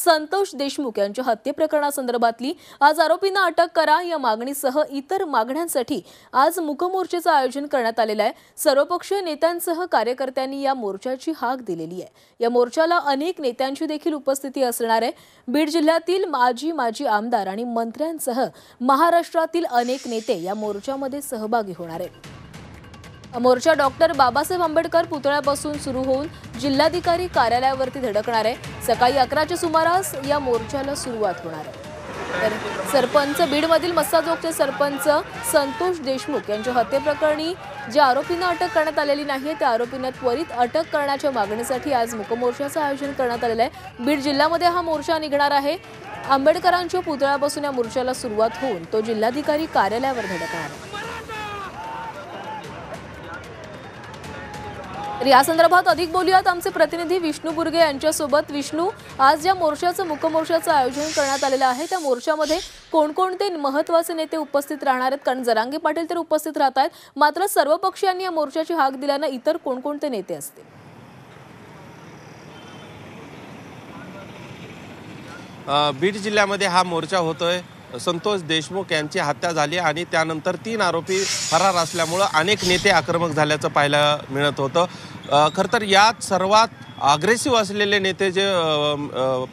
संतोष देशमुख यांच्या हत्ये प्रकरणासंदर्भातली आज आरोपींना अटक करा या मागणीसह इतर मागण्यांसाठी आज मूकमोर्चाचं आयोजन करण्यात आलेलं आहे। सर्वपक्षीय नेत्यांसह कार्यकर्त्यांनी या मोर्चाची हाक दिलेली आहे। या मोर्चाला अनेक नेत्यांची देखील उपस्थिती असणार आहे। बीड जिल्ह्यातील माजी आमदार आणि मंत्र्यांसह महाराष्ट्रातील अनेक नेते या मोर्चामध्ये सहभागी होणार आहेत। मोर्चा डॉक्टर बाबासाहेब आंबेडकर पुतळ्यापासून सुरू होऊन जिल्हाधिकारी कार्यालयावरती धडकणार आहे। सकाळी 11च्या सुमारास या मोर्चाला सुरुवात होणार आहे। तर सरपंच बीडमधील मस्साजोगचे सरपंच संतोष देशमुख यांच्या हत्येप्रकरणी ज्या आरोपींना अटक करण्यात आलेली नाही त्या आरोपींना त्वरित अटक करण्याच्या मागणीसाठी आज मूकमोर्चाचं आयोजन करण्यात आलेलं आहे। बीड जिल्ह्यामध्ये हा मोर्चा निघणार आहे। आंबेडकरांच्या पुतळ्यापासून या मोर्चाला सुरुवात होऊन तो जिल्हाधिकारी कार्यालयावर धडकणार आहे। या संदर्भात अधिक बोलूयात आमचे प्रतिनिधी विष्णू बुर्गे यांच्यासोबत। विष्णू, आज ज्या मूकमोर्चाचं आयोजन करण्यात आलेलं आहे त्या मोर्चामध्ये कोणकोणते महत्त्वाचे नेते उपस्थित राहणार आहेत? कारण जरांगे पाटील तर उपस्थित राहत आहेत, मात्र सर्व पक्षीयांनी या मोर्चाची हाक दिल्यानं इतर कोणकोणते नेते असतील? बीड जिल्ह्यामध्ये हा मोर्चा होतोय। संतोष देशमुख यांची हत्या झाली आणि त्यानंतर 3 आरोपी फरार असल्यामुळे अनेक नेते आक्रमक झाल्याचं पाहायला मिळत होतं। खरं तर यात सर्वात अग्रेसिव्ह असलेले नेते जे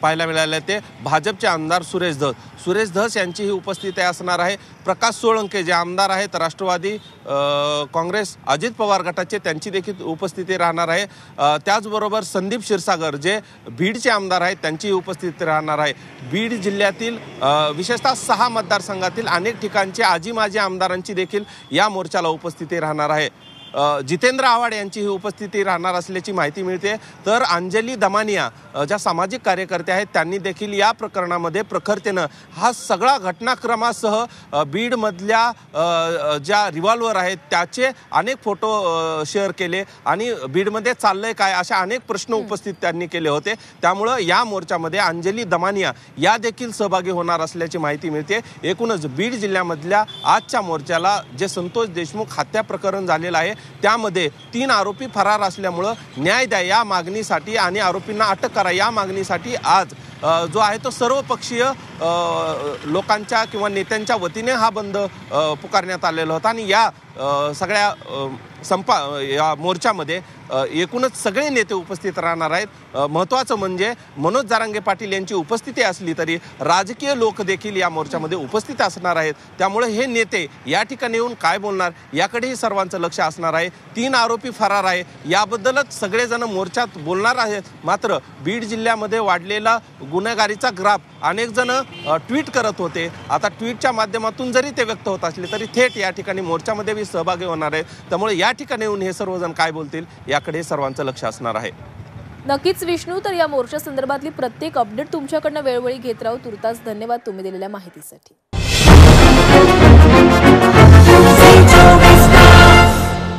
पाहायला मिळाले ते भाजपचे आमदार सुरेश धस यांची ही उपस्थिती असणार आहे। प्रकाश सोळंके जे आमदार आहेत राष्ट्रवादी काँग्रेस अजित पवार गटाचे त्यांची देखील उपस्थिती राहणार आहे। त्याचबरोबर संदीप क्षीरसागर जे बीडचे आमदार आहेत त्यांची उपस्थिती राहणार आहे। बीड जिल्ह्यातील विशेषतः 6 मतदारसंघातील अनेक ठिकाणचे माजी आमदारांची देखील या मोर्चाला उपस्थिती राहणार आहे। जितेंद्र आव्हाड यांची ही उपस्थिती राहणार असल्याची माहिती मिळते। तर अंजली दमानिया ज्या सामाजिक कार्यकर्त्या आहेत त्यांनी देखील या प्रकरणामध्ये प्रखरतेनं हा सगळा घटनाक्रमासह बीडमधल्या ज्या रिव्हॉल्वर आहेत त्याचे अनेक फोटो शेअर केले आणि बीडमध्ये चाललंय काय अशा अनेक प्रश्न उपस्थित त्यांनी केले होते। त्यामुळं या मोर्चामध्ये अंजली दमानिया या देखील सहभागी होणार असल्याची माहिती मिळते। एकूणच बीड जिल्ह्यामधल्या आजच्या मोर्चाला जे संतोष देशमुख हत्या प्रकरण झालेलं आहे त्यामध्ये 3 आरोपी फरार असल्यामुळे न्याय द्या या मागणीसाठी आणि आरोपींना अटक करा या मागणीसाठी आज जो आहे तो सर्वपक्षीय लोकांच्या किंवा नेत्यांच्या वतीने हा बंद पुकारण्यात आलेला होता। आणि या सगळ्या या मोर्चामध्ये एकूणच सगळे नेते उपस्थित राहणार आहेत। महत्त्वाचं म्हणजे मनोज जरांगे पाटील यांची उपस्थिती असली तरी राजकीय लोक देखील या मोर्चामध्ये उपस्थित असणार आहेत। त्यामुळे हे नेते या ठिकाणी येऊन काय बोलणार याकडेही सर्वांचं लक्ष असणार आहे। 3 आरोपी फरार आहे याबद्दलच सगळेजण मोर्चात बोलणार आहेत। मात्र बीड जिल्ह्यामध्ये वाढलेला गुन्हेगारीचा ग्राफ अनेक जण ट्विट करत होते। आता ट्विटच्या माध्यमातून जरी ते व्यक्त होत असले तरी थेट या ठिकाणी मोर्चामध्ये सहभागी होणार आहे। त्यामुळे या ठिकाणी येऊन हे सर्वजण काय बोलतील याकडे सर्वांचं लक्ष असणार आहे। नक्कीच विष्णू, तर या मोर्चा संदर्भातली प्रत्येक अपडेट तुमच्याकडनं वेळोवेळी घेत राहू। तुर्तास धन्यवाद तुम्ही दिलेल्या माहितीसाठी।